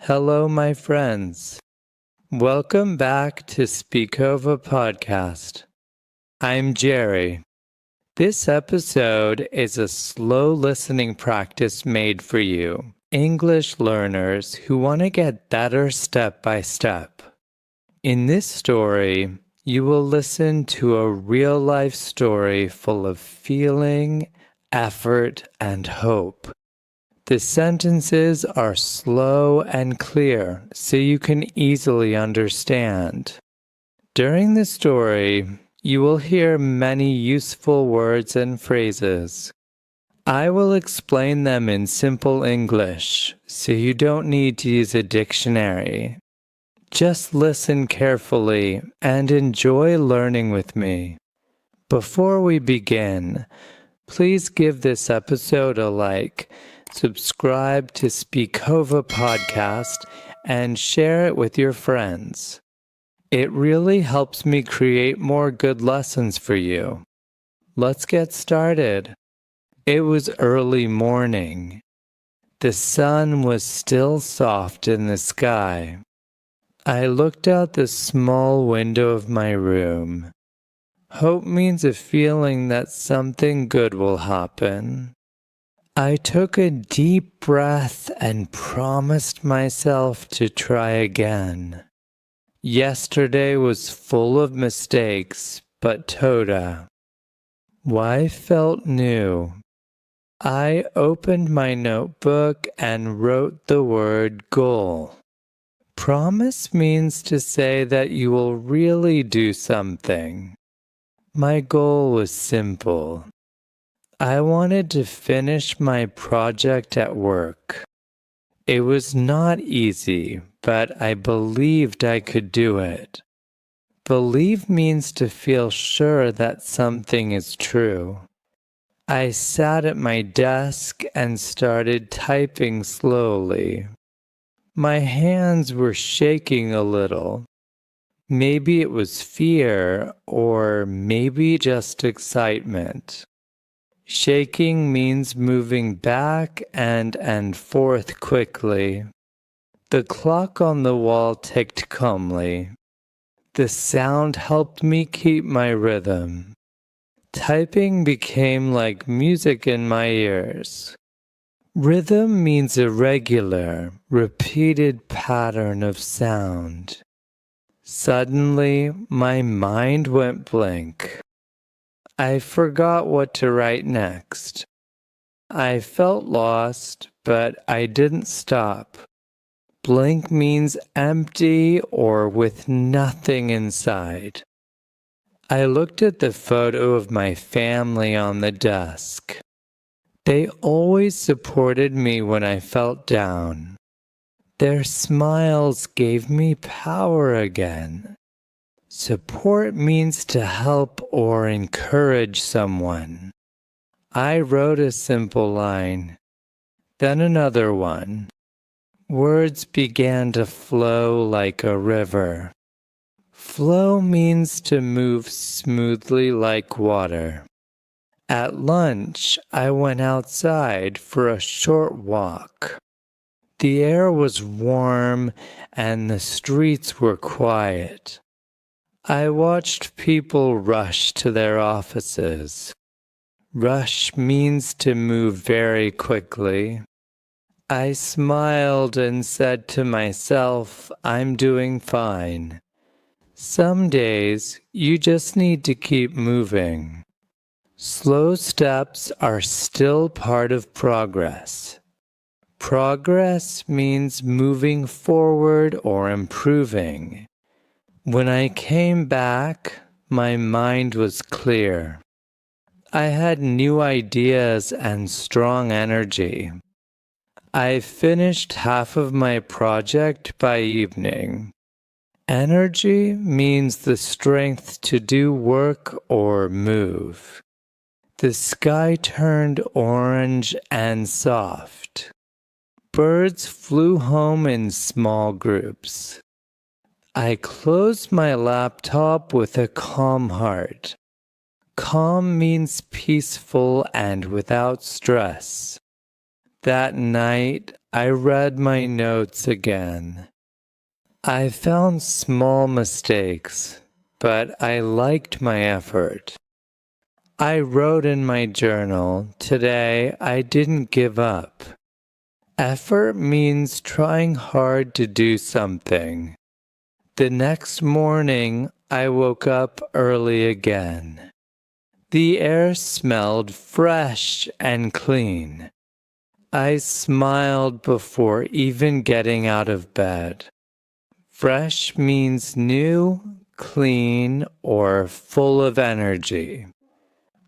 Hello, my friends. Welcome back to Speakova Podcast. I'm Jerry. This episode is a slow listening practice made for you, English learners who want to get better step by step. In this story, you will listen to a real-life story full of feeling, effort, and hope. The sentences are slow and clear, so you can easily understand. During the story, you will hear many useful words and phrases. I will explain them in simple English, so you don't need to use a dictionary. Just listen carefully and enjoy learning with me. Before we begin, please give this episode a like, subscribe to Speakova Podcast, and share it with your friends. It really helps me create more good lessons for you. Let's get started. It was early morning. The sun was still soft in the sky. I looked out the small window of my room. Hope means a feeling that something good will happen. I took a deep breath and promised myself to try again. Yesterday was full of mistakes, but Toda. Why felt new? I opened my notebook and wrote the word goal. Promise means to say that you will really do something. My goal was simple. I wanted to finish my project at work. It was not easy, but I believed I could do it. Believe means to feel sure that something is true. I sat at my desk and started typing slowly. My hands were shaking a little. Maybe it was fear, or maybe just excitement. Shaking means moving back and forth quickly. The clock on the wall ticked calmly. The sound helped me keep my rhythm. Typing became like music in my ears. Rhythm means a regular, repeated pattern of sound. Suddenly, my mind went blank. I forgot what to write next. I felt lost, but I didn't stop. Blank means empty or with nothing inside. I looked at the photo of my family on the desk. They always supported me when I felt down. Their smiles gave me power again. Support means to help or encourage someone. I wrote a simple line, then another one. Words began to flow like a river. Flow means to move smoothly like water. At lunch, I went outside for a short walk. The air was warm and the streets were quiet. I watched people rush to their offices. Rush means to move very quickly. I smiled and said to myself, I'm doing fine. Some days, you just need to keep moving. Slow steps are still part of progress. Progress means moving forward or improving. When I came back, my mind was clear. I had new ideas and strong energy. I finished half of my project by evening. Energy means the strength to do work or move. The sky turned orange and soft. Birds flew home in small groups. I closed my laptop with a calm heart. Calm means peaceful and without stress. That night, I read my notes again. I found small mistakes, but I liked my effort. I wrote in my journal, "Today I didn't give up." Effort means trying hard to do something. The next morning, I woke up early again. The air smelled fresh and clean. I smiled before even getting out of bed. Fresh means new, clean, or full of energy.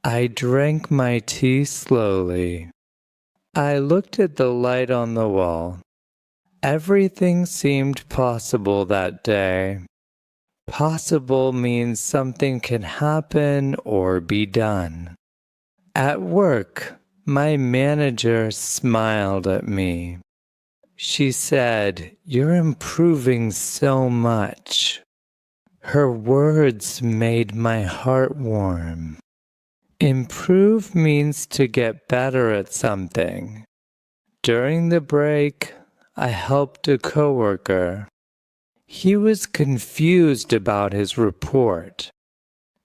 I drank my tea slowly. I looked at the light on the wall. Everything seemed possible that day. Possible means something can happen or be done. At work, my manager smiled at me. She said, "You're improving so much." Her words made my heart warm. Improve means to get better at something. During the break, I helped a coworker. He was confused about his report.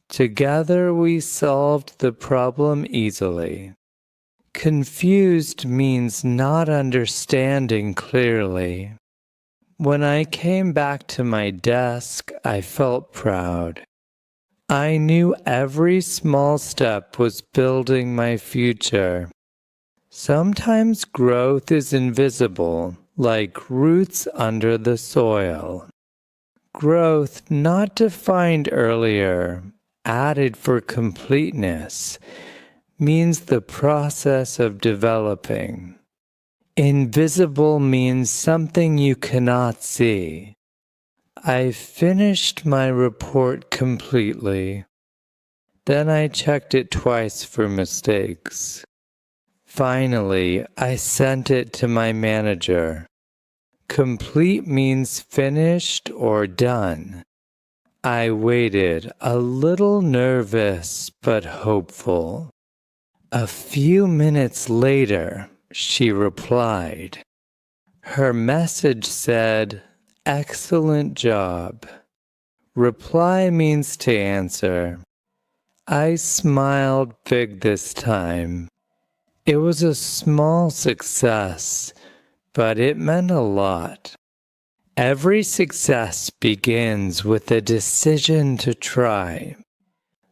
Together we solved the problem easily. Confused means not understanding clearly. When I came back to my desk, I felt proud. I knew every small step was building my future. Sometimes growth is invisible, like roots under the soil. Growth not defined earlier, added for completeness, means the process of developing. Invisible means something you cannot see. I finished my report completely. Then I checked it twice for mistakes. Finally, I sent it to my manager. Complete means finished or done. I waited, a little nervous but hopeful. A few minutes later, she replied. Her message said, "Excellent job." Reply means to answer. I smiled big this time. It was a small success, but it meant a lot. Every success begins with a decision to try.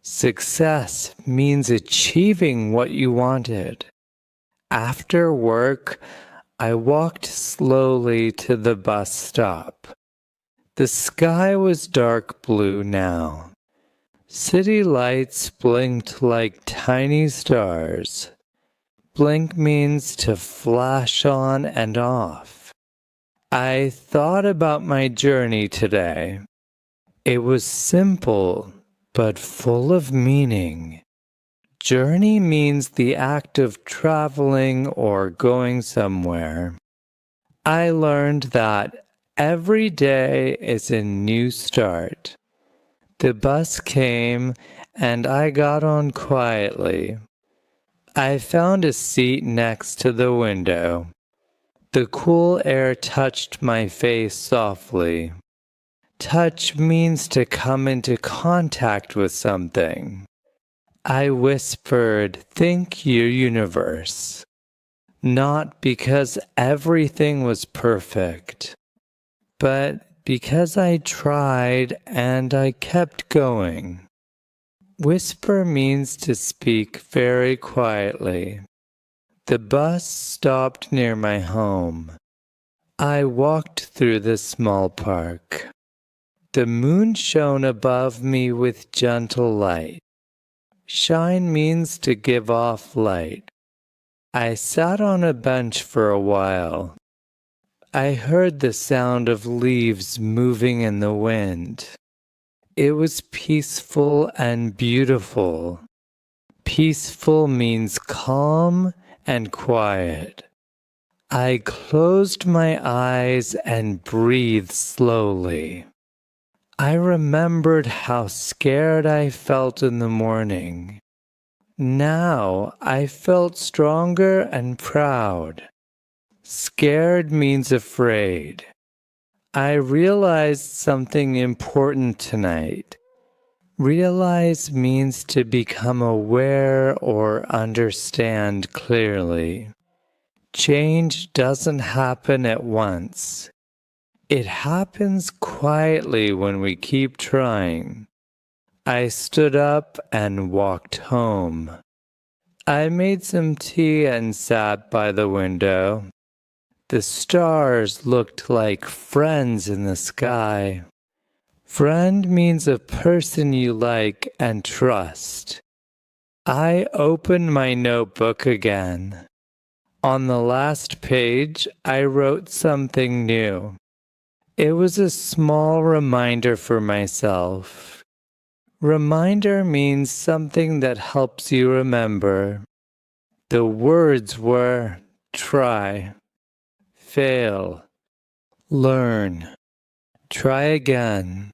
Success means achieving what you wanted. After work, I walked slowly to the bus stop. The sky was dark blue now. City lights blinked like tiny stars. Blink means to flash on and off. I thought about my journey today. It was simple, but full of meaning. Journey means the act of traveling or going somewhere. I learned that every day is a new start. The bus came and I got on quietly. I found a seat next to the window. The cool air touched my face softly. Touch means to come into contact with something. I whispered, "Thank you, universe." Not because everything was perfect, but because I tried and I kept going. Whisper means to speak very quietly. The bus stopped near my home. I walked through the small park. The moon shone above me with gentle light. Shine means to give off light. I sat on a bench for a while. I heard the sound of leaves moving in the wind. It was peaceful and beautiful. Peaceful means calm and quiet. I closed my eyes and breathed slowly. I remembered how scared I felt in the morning. Now I felt stronger and proud. Scared means afraid. I realized something important tonight. Realize means to become aware or understand clearly. Change doesn't happen at once. It happens quietly when we keep trying. I stood up and walked home. I made some tea and sat by the window. The stars looked like friends in the sky. Friend means a person you like and trust. I opened my notebook again. On the last page, I wrote something new. It was a small reminder for myself. Reminder means something that helps you remember. The words were try, fail, learn, try again.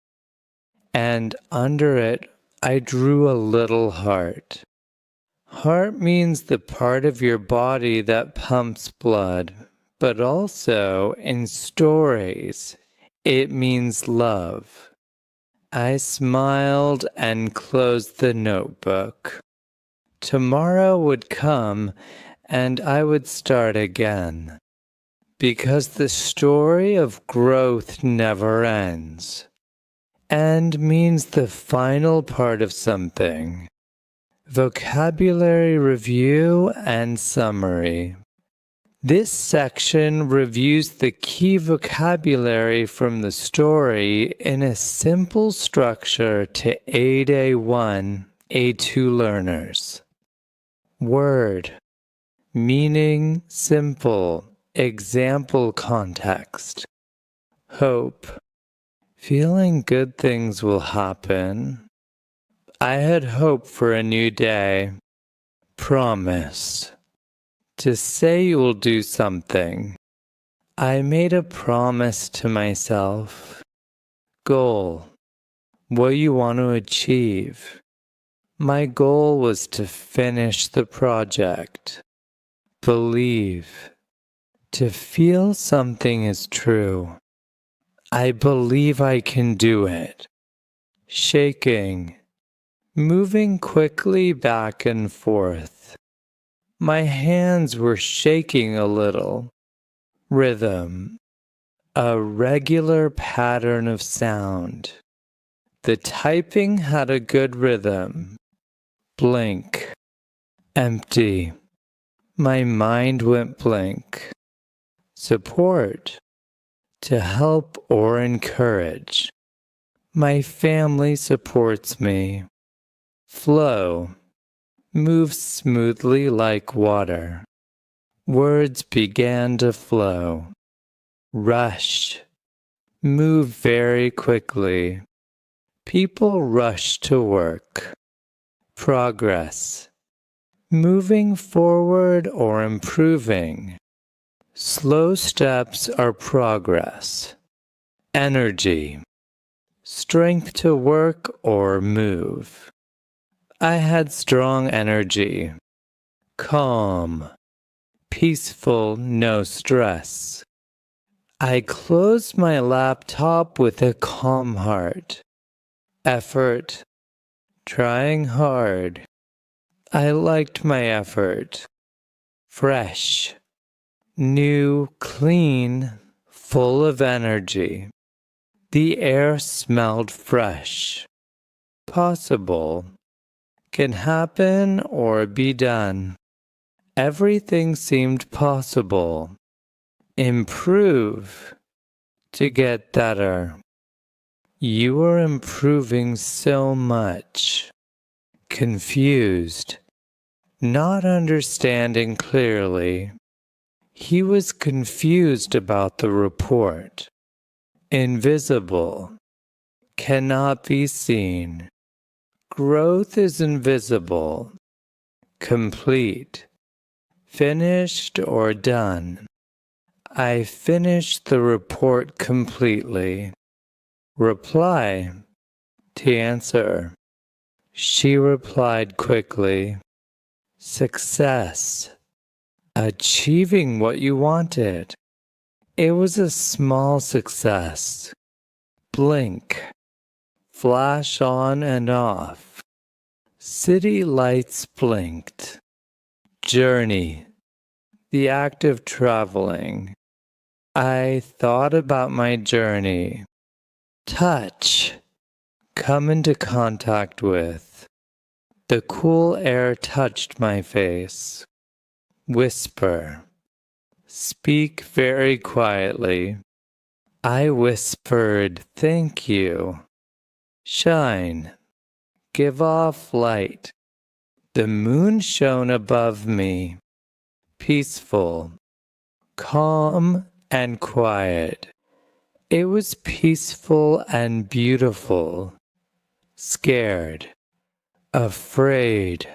And under it, I drew a little heart. Heart means the part of your body that pumps blood, but also in stories, it means love. I smiled and closed the notebook. Tomorrow would come and I would start again, because the story of growth never ends. End means the final part of something. Vocabulary review and summary. This section reviews the key vocabulary from the story in a simple structure to aid A1, A2 learners. Word. Meaning simple. Example context. Hope. Feeling good things will happen. I had hope for a new day. Promise. To say you will do something. I made a promise to myself. Goal. What you want to achieve. My goal was to finish the project. Believe. To feel something is true. I believe I can do it. Shaking. Moving quickly back and forth. My hands were shaking a little. Rhythm. A regular pattern of sound. The typing had a good rhythm. Blink. Empty. My mind went blank. Support. To help or encourage. My family supports me. Flow. Move smoothly like water. Words began to flow. Rush. Move very quickly. People rush to work. Progress. Moving forward or improving. Slow steps are progress. Energy. Strength to work or move. I had strong energy. Calm. Peaceful, no stress. I closed my laptop with a calm heart. Effort. Trying hard. I liked my effort. Fresh. New, clean, full of energy. The air smelled fresh. Possible. Can happen or be done. Everything seemed possible. Improve. To get better. You are improving so much. Confused. Not understanding clearly. He was confused about the report. Invisible. Cannot be seen. Growth is invisible. Complete. Finished or done. I finished the report completely. Reply. To answer. She replied quickly. Success. achieving what you wanted. It was a small success. Blink, flash on and off. City lights blinked. Journey, the act of traveling. I thought about my journey. Touch, come into contact with. The cool air touched my face. Whisper, speak very quietly. I whispered, thank you. Shine, give off light. The moon shone above me, peaceful, calm, and quiet. It was peaceful and beautiful. Scared, afraid.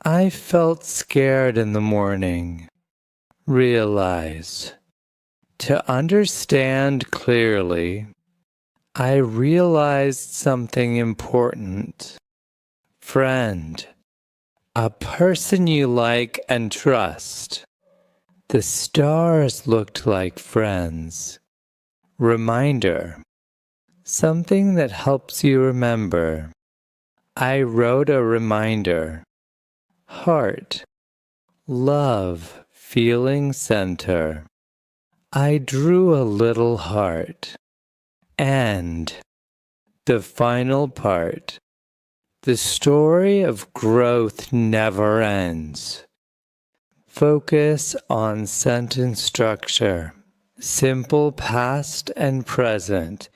I felt scared in the morning. Realize. To understand clearly, I realized something important. Friend, a person you like and trust. The stars looked like friends. Reminder, something that helps you remember. I wrote a reminder. Heart, love, feeling center. I drew a little heart. And the final part. The story of growth never ends. Focus on sentence structure. Simple past and present.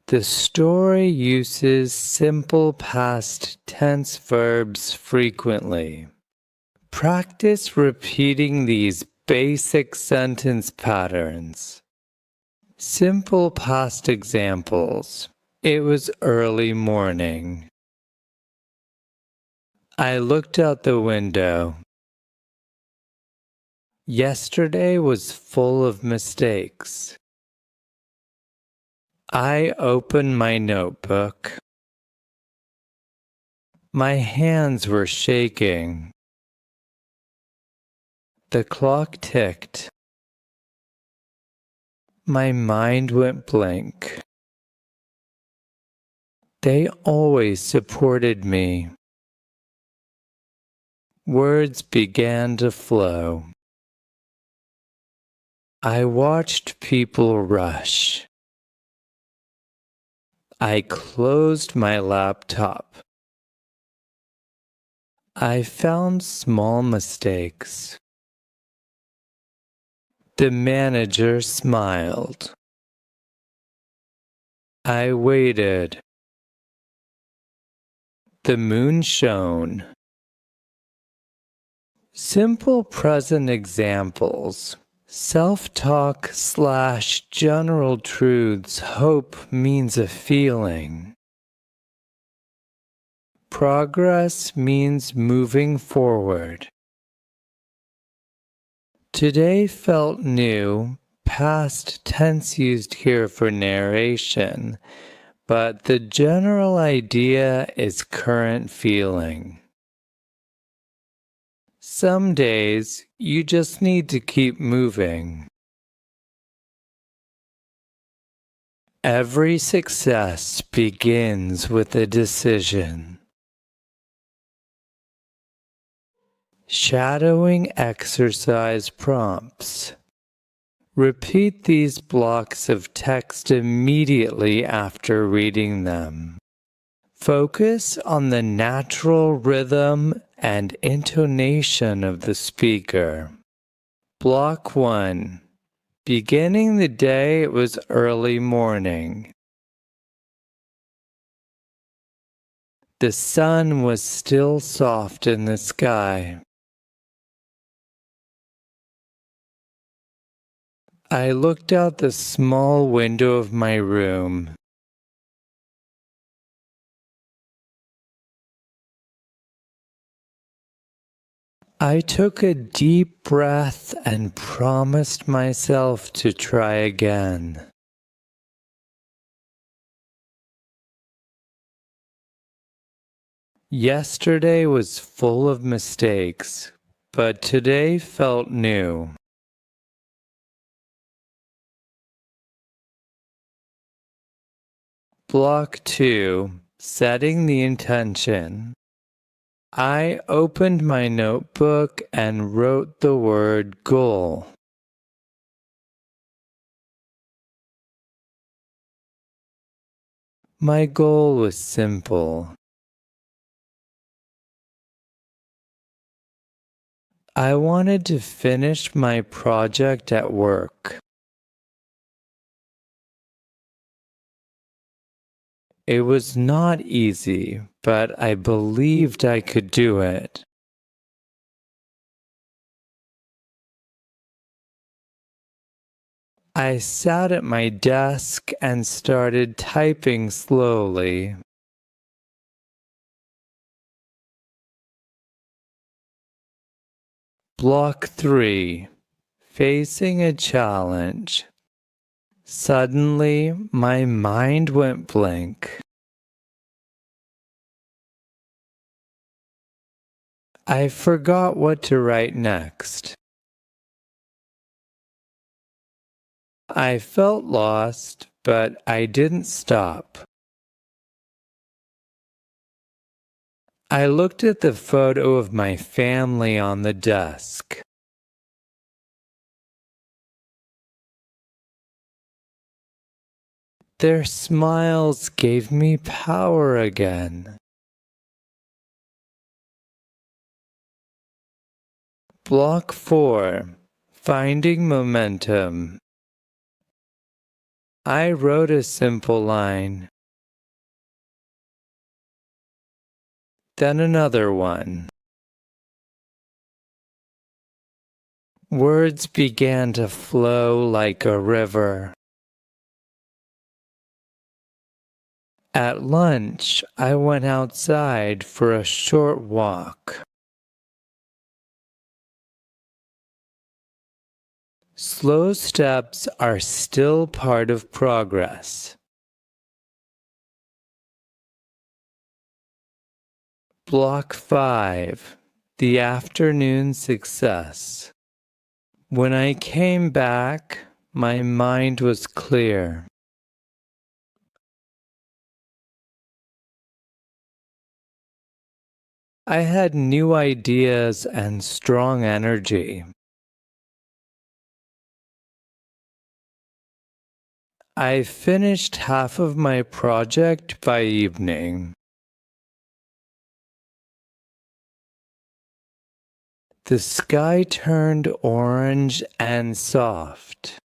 The story uses simple past tense verbs frequently. Practice repeating these basic sentence patterns. Simple past examples. It was early morning. I looked out the window. Yesterday was full of mistakes. I opened my notebook. My hands were shaking. The clock ticked. My mind went blank. They always supported me. Words began to flow. I watched people rush. I closed my laptop. I found small mistakes. The manager smiled. I waited. The moon shone. Simple present examples. Self-talk / general truths. Hope means a feeling. Progress means moving forward. Today felt new, past tense used here for narration, but the general idea is current feeling. Some days you just need to keep moving. Every success begins with a decision. Shadowing exercise prompts. Repeat these blocks of text immediately after reading them. Focus on the natural rhythm and intonation of the speaker. Block 1. Beginning the day, it was early morning. The sun was still soft in the sky. I looked out the small window of my room. I took a deep breath and promised myself to try again. Yesterday was full of mistakes, but today felt new. Block 2. Setting the intention. I opened my notebook and wrote the word goal. My goal was simple. I wanted to finish my project at work. It was not easy, but I believed I could do it. I sat at my desk and started typing slowly. Block 3. Facing a challenge. Suddenly, my mind went blank. I forgot what to write next. I felt lost, but I didn't stop. I looked at the photo of my family on the desk. Their smiles gave me power again. Block 4. Finding momentum. I wrote a simple line. Then another one. Words began to flow like a river. At lunch, I went outside for a short walk. Slow steps are still part of progress. Block 5. The afternoon success. When I came back, my mind was clear. I had new ideas and strong energy. I finished half of my project by evening. The sky turned orange and soft.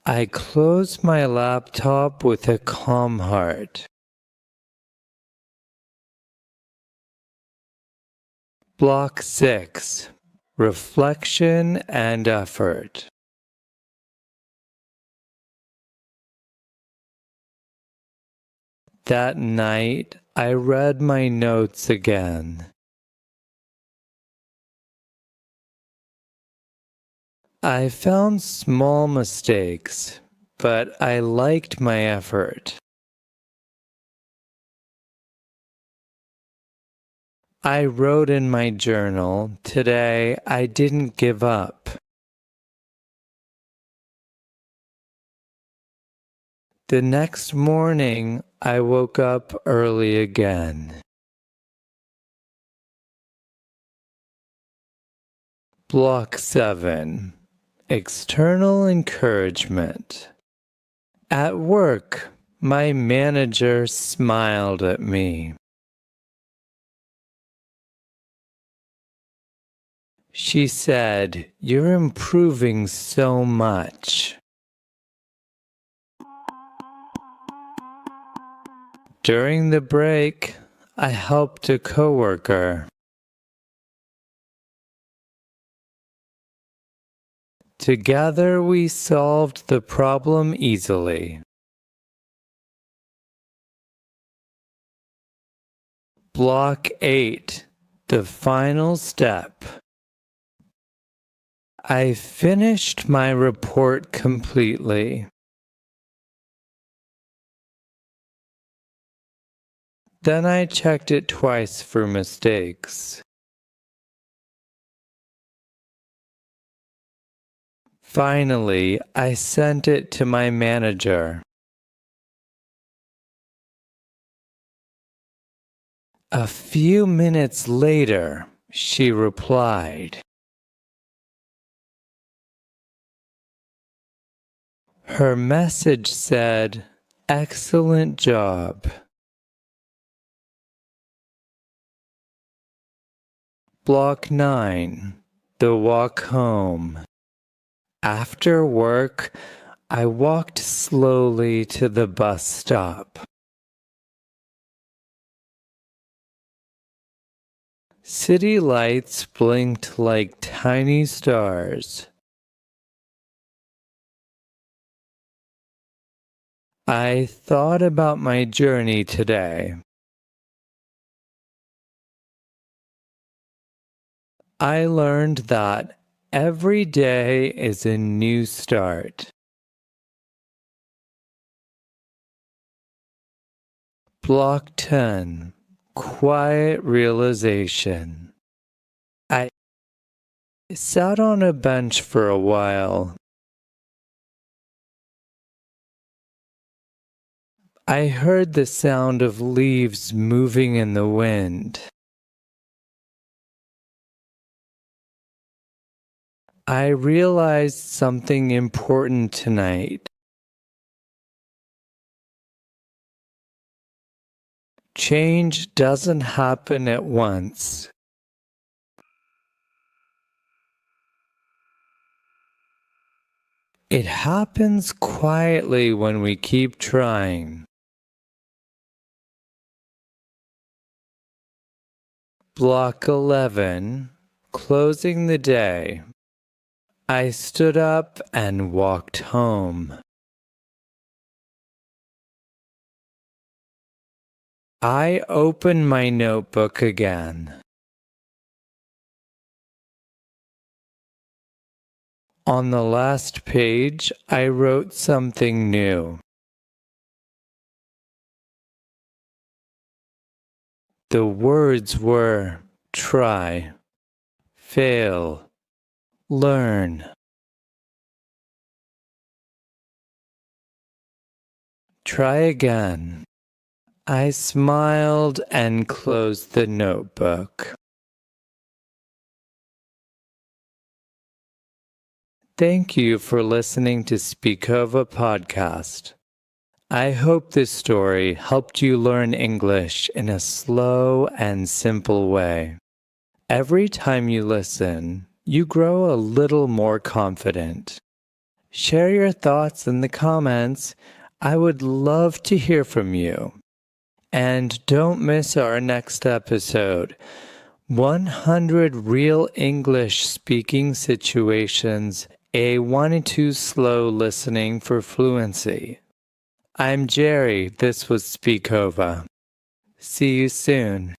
I closed my laptop with a calm heart. Block 6. Reflection and effort. That night, I read my notes again. I found small mistakes, but I liked my effort. I wrote in my journal, "Today I didn't give up." The next morning, I woke up early again. Block 7. External encouragement. At work, my manager smiled at me. She said, "You're improving so much." During the break, I helped a coworker. Together we solved the problem easily. Block 8. The final step. I finished my report completely. Then I checked it twice for mistakes. Finally, I sent it to my manager. A few minutes later, she replied. Her message said, "Excellent job." Block 9. The walk home. After work, I walked slowly to the bus stop. City lights blinked like tiny stars. I thought about my journey today. I learned that every day is a new start. Block 10. Quiet realization. I sat on a bench for a while. I heard the sound of leaves moving in the wind. I realized something important tonight. Change doesn't happen at once. It happens quietly when we keep trying. Block 11. Closing the day. I stood up and walked home. I opened my notebook again. On the last page, I wrote something new. The words were try, fail, learn. Try again. I smiled and closed the notebook. Thank you for listening to Speakova Podcast. I hope this story helped you learn English in a slow and simple way. Every time you listen, you grow a little more confident. Share your thoughts in the comments. I would love to hear from you. And don't miss our next episode, 100 Real English Speaking Situations, a 1-2 Slow Listening for Fluency. I'm Jerry. This was Speakova. See you soon.